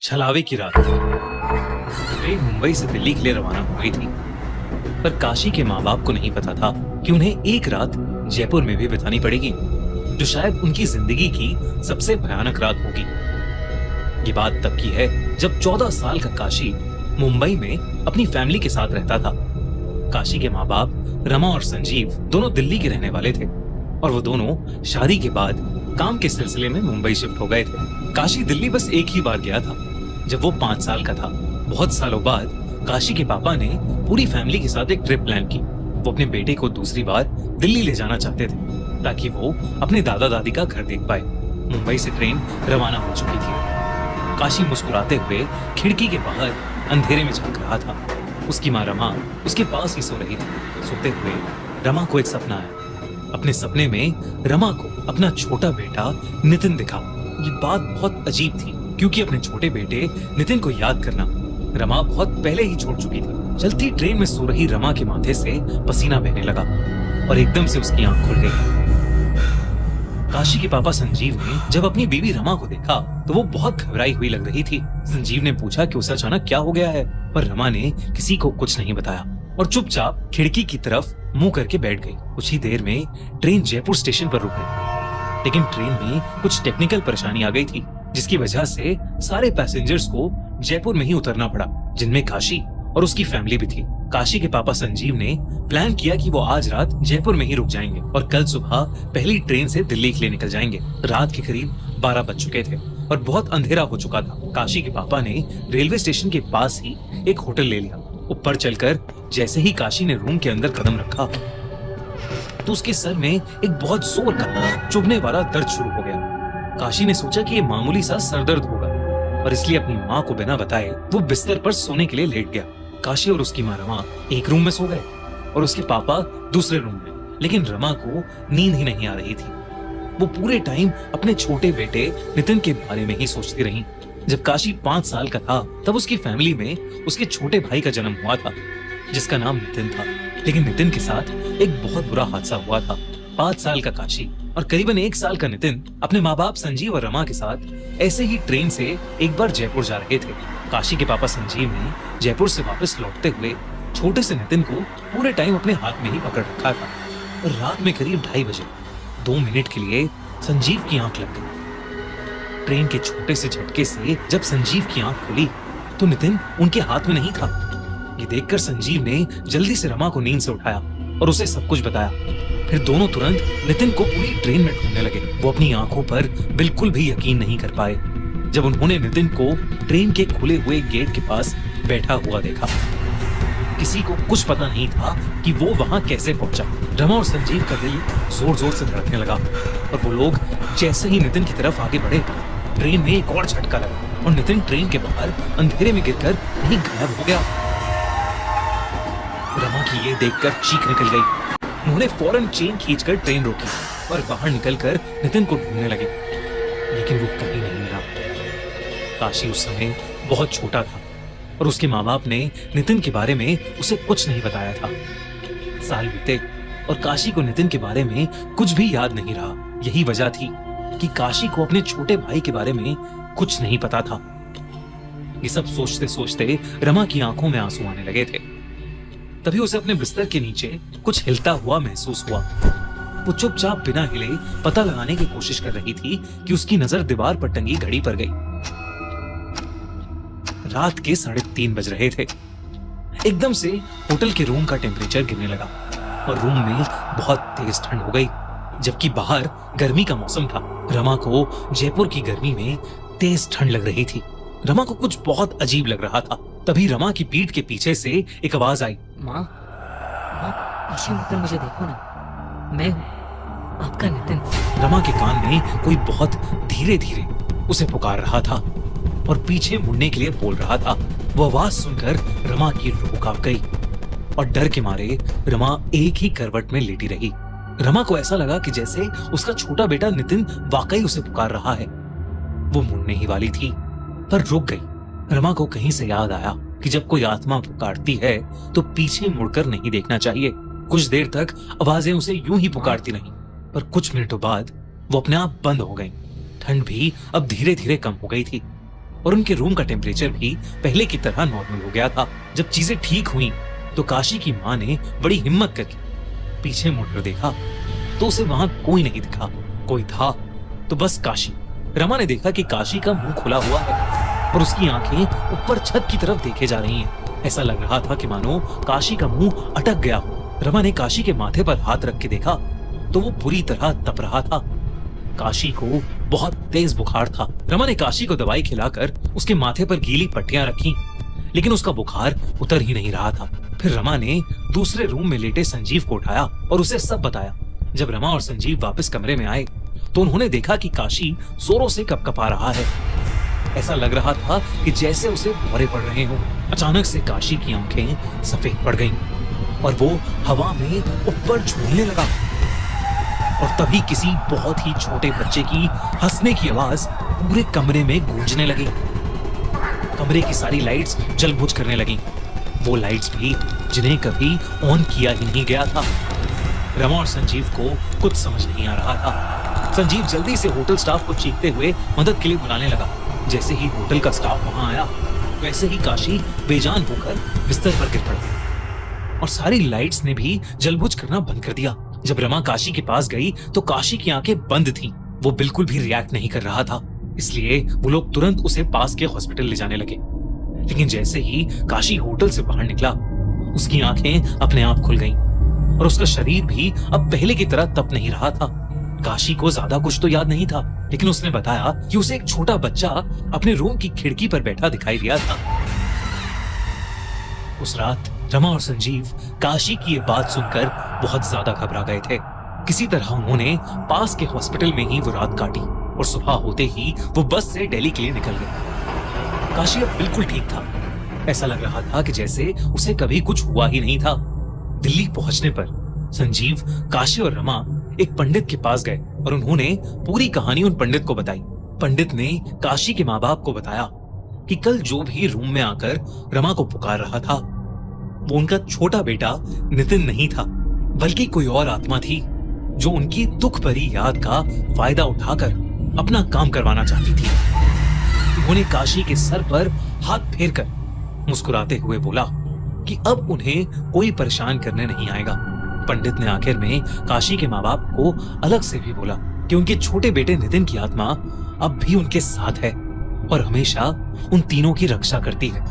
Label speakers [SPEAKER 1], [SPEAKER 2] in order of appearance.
[SPEAKER 1] छलावे की रात ट्रेन मुंबई से दिल्ली के लिए रवाना हो गई थी। पर काशी के माँ बाप को नहीं पता था कि उन्हें एक रात जयपुर में भी बितानी पड़ेगी, जो शायद उनकी जिंदगी की सबसे भयानक रात होगी। ये बात तब की है जब 14 साल का काशी मुंबई में अपनी फैमिली के साथ रहता था। काशी के माँ बाप रमा और संजीव दोनों दिल्ली के रहने वाले थे और वो दोनों शादी के बाद काम के सिलसिले में मुंबई शिफ्ट हो गए थे। काशी दिल्ली बस एक ही बार गया था, जब वो 5 साल का था। बहुत सालों बाद काशी के पापा ने पूरी फैमिली के साथ एक ट्रिप प्लान की। वो अपने बेटे को दूसरी बार दिल्ली ले जाना चाहते थे ताकि वो अपने दादा दादी का घर देख पाए। मुंबई से ट्रेन रवाना हो चुकी थी। काशी मुस्कुराते हुए खिड़की के बाहर अंधेरे में झांक रहा था। उसकी माँ रमा उसके पास ही सो रही थी। सोते हुए रमा को एक सपना आया। अपने सपने में रमा को अपना छोटा बेटा नितिन दिखा। ये बात बहुत अजीब थी क्योंकि अपने छोटे बेटे नितिन को याद करना रमा बहुत पहले ही छोड़ चुकी थी। चलती ट्रेन में सो रही रमा के माथे से पसीना बहने लगा और एकदम से उसकी आंख खुल गई। काशी के पापा संजीव ने जब अपनी बीवी रमा को देखा तो वो बहुत घबराई हुई लग रही थी। संजीव ने पूछा कि उसे अचानक क्या हो गया है, पर रमा ने किसी को कुछ नहीं बताया और चुपचाप खिड़की की तरफ मुंह करके बैठ गई। कुछ ही देर में ट्रेन जयपुर स्टेशन पर रुक गई, लेकिन ट्रेन में कुछ टेक्निकल परेशानी आ गई थी, जिसकी वजह से सारे पैसेंजर्स को जयपुर में ही उतरना पड़ा, जिनमें काशी और उसकी फैमिली भी थी। काशी के पापा संजीव ने प्लान किया कि वो आज रात जयपुर में ही रुक जाएंगे और कल सुबह पहली ट्रेन से दिल्ली के लिए निकल जाएंगे। रात के करीब 12 बज चुके थे और बहुत अंधेरा हो चुका था। काशी के पापा ने रेलवे स्टेशन के पास ही एक होटल ले लिया। ऊपर चलकर जैसे ही काशी ने रूम के अंदर कदम रखा तो उसके सर में एक बहुत जोर का चुभने वाला दर्द शुरू हो गया। काशी ने सोचा कि ये मामूली सा सरदर्द होगा और इसलिए अपनी माँ को बिना बताए वो बिस्तर पर सोने के लिए लेट गया। काशी और उसकी माँ रमा एक रूम में सो गए और उसके पापा दूसरे रूम में, लेकिन रमा को नींद ही नहीं आ रही थी। वो पूरे टाइम अपने छोटे बेटे नितिन के बारे में ही सोचती रही। जब काशी 5 साल का था तब उसकी फैमिली में उसके छोटे भाई का जन्म हुआ था, जिसका नाम नितिन था। लेकिन नितिन के साथ एक बहुत बुरा हादसा हुआ था। 5 साल का काशी और करीबन 1 साल का नितिन अपने माँ बाप संजीव और रमा के साथ ऐसे ही ट्रेन से एक बार जयपुर जा रहे थे। काशी के पापा संजीव ने जयपुर से वापस लौटते हुए छोटे से नितिन को पूरे टाइम अपने हाथ में ही पकड़ रखा था। और रात में करीब 2:30 बजे 2 मिनट के लिए संजीव की आंख लग गई। ट्रेन के छोटे से झटके से जब संजीव की आंख खुली तो नितिन उनके हाथ में नहीं था। ये देखकर संजीव ने जल्दी से रमा को नींद से उठाया और उसे सब कुछ बताया। फिर दोनों तुरंत नितिन को पूरी ट्रेन में ढूंढने लगे। वो अपनी आंखों पर बिल्कुल भी यकीन नहीं कर पाए जब उन्होंने नितिन को ट्रेन के खुले हुए गेट के पास बैठा हुआ देखा। किसी को कुछ पता नहीं था कि वो वहां कैसे पहुंचा। रमा और संजीव का दिल जोर जोर से धड़कने लगा और वो लोग जैसे ही नितिन की तरफ आगे बढ़े, ट्रेन में एक और झटका लगा और नितिन ट्रेन के बाहर अंधेरे में गिरकर कहीं गायब हो गया। रमा की ये देखकर चीख निकल गई। उन्होंने फौरन चेन खींचकर ट्रेन रोकी और बाहर निकलकर नितिन को ढूंढने लगे, लेकिन वो कहीं नहीं मिला। काशी उस समय बहुत छोटा था और उसके माँ बाप ने नितिन के बारे में उसे कुछ नहीं बताया था। साल बीते और काशी को नितिन के बारे में कुछ भी याद नहीं रहा। यही वजह थी कि काशी को अपने छोटे भाई के बारे में कुछ नहीं पता था। ये सब सोचते सोचते रमा की आंखों में आंसू आने लगे थे। तभी उसे अपने बिस्तर के नीचे कुछ हिलता हुआ महसूस हुआ। वो चुपचाप बिना हिले पता लगाने की कोशिश कर रही थी कि उसकी नजर दीवार पर टंगी घड़ी पर गई। रात के 3:30 बज रहे थे। एकदम से होटल के रूम का टेम्परेचर गिरने लगा और रूम में बहुत तेज ठंड हो गई, जबकि बाहर गर्मी का मौसम था। रमा को जयपुर की गर्मी में तेज ठंड लग रही थी। रमा को कुछ बहुत अजीब लग रहा था। तभी रमा की पीठ के पीछे से एक आवाज आई,
[SPEAKER 2] माँ, पीछे मुड़कर मुझे देखो ना, मैं हूँ आपका नितिन।
[SPEAKER 1] रमा के कान में कोई बहुत धीरे धीरे उसे पुकार रहा था और पीछे मुड़ने के लिए बोल रहा था। वो आवाज सुनकर रमा की रूह कांप गई और डर के मारे रमा एक ही करवट में लेटी रही। रमा को ऐसा लगा कि जैसे उसका छोटा बेटा नितिन वाकई उसे पुकार रहा है। वो मुड़ने ही वाली थी पर रुक गई। रमा को कहीं से याद आया कि जब कोई आत्मा पुकारती है तो पीछे मुड़कर नहीं देखना चाहिए। कुछ देर तक आवाजें उसे यूं ही पुकारती रहीं, पर कुछ मिनटों बाद वो अपने आप बंद हो गईं। ठंड भी अब धीरे धीरे कम हो गई थी। और उनके रूम का टेम्परेचर भी पहले की तरह नॉर्मल हो गया था। जब चीजें ठीक हुई तो काशी की माँ ने बड़ी हिम्मत करके पीछे मुड़कर देखा तो उसे वहां कोई नहीं दिखा। कोई था तो बस काशी। रमा ने देखा कि काशी का मुंह खुला हुआ है और उसकी आंखें ऊपर छत की तरफ देखे जा रही हैं। ऐसा लग रहा था कि मानो काशी का मुंह अटक गया हो। रमा ने काशी के माथे पर हाथ रख के देखा तो वो बुरी तरह तप रहा था। काशी को बहुत तेज बुखार था। रमा ने काशी को दवाई खिलाकर उसके माथे पर गीली पट्टियां रखी, लेकिन उसका बुखार उतर ही नहीं रहा था। फिर रमा ने दूसरे रूम में लेटे संजीव को उठाया और उसे सब बताया। जब रमा और संजीव वापस कमरे में आए तो उन्होंने देखा कि काशी जोरों से कपकपा रहा है। ऐसा लग रहा था कि जैसे उसे भौरे पड़ रहे हों। अचानक से काशी की आंखें सफेद पड़ गईं और वो हवा में ऊपर झूलने लगा। और तभी किसी बहुत ही छोटे बच्चे की हंसने की आवाज पूरे कमरे में गूंजने लगी। कमरे की सारी लाइट्स जलबुझ करने लगी, वो लाइट्स भी जिन्हें कभी ऑन किया ही नहीं गया था। रमा और संजीव को कुछ समझ नहीं आ रहा था। संजीव जल्दी से होटल स्टाफ को चीखते हुए मदद के लिए बुलाने लगा। जैसे ही होटल का स्टाफ वहां आया वैसे ही काशी बेजान होकर बिस्तर पर गिर पड़ा और सारी लाइट्स ने भी जलबुझ करना बंद कर दिया। जब रमा काशी के पास गई तो काशी की आंखें बंद थीं। वो बिल्कुल भी रिएक्ट नहीं कर रहा था, इसलिए वो लोग तुरंत उसे पास के हॉस्पिटल ले जाने लगे। लेकिन जैसे ही काशी होटल से बाहर निकला उसकी आंखें अपने आप खुल गईं और उसका शरीर भी अब पहले की तरह तप नहीं रहा था। काशी को ज्यादा कुछ तो याद नहीं था, लेकिन उसने बताया कि उसे एक छोटा बच्चा अपने रूम की खिड़की पर बैठा दिखाई दिया था। उस रात रमा और संजीव काशी की ये बात सुनकर बहुत ज्यादा घबरा गए थे। किसी तरह उन्होंने पास के हॉस्पिटल में ही वो रात काटी और सुबह होते ही वो बस से दिल्ली के लिए निकल गए। काशी अब बिल्कुल ठीक था। ऐसा लग रहा था कि जैसे उसे कभी कुछ हुआ ही नहीं था। दिल्ली पहुंचने पर संजीव, काशी और रमा एक पंडित के पास गए और उन्होंने पूरी कहानी उन पंडित को बताई। पंडित ने काशी के माँ बाप को बताया कि कल जो भी रूम में आकर रमा को पुकार रहा था वो उनका छोटा बेटा नितिन नहीं था, बल्कि कोई और आत्मा थी जो उनकी दुख भरी याद का फायदा उठाकर अपना काम करवाना चाहती थी। उन्होंने काशी के सर पर हाथ फेरकर मुस्कुराते हुए बोला कि अब उन्हें कोई परेशान करने नहीं आएगा। पंडित ने आखिर में काशी के माँ बाप को अलग से भी बोला कि उनके छोटे बेटे नितिन की आत्मा अब भी उनके साथ है और हमेशा उन तीनों की रक्षा करती है।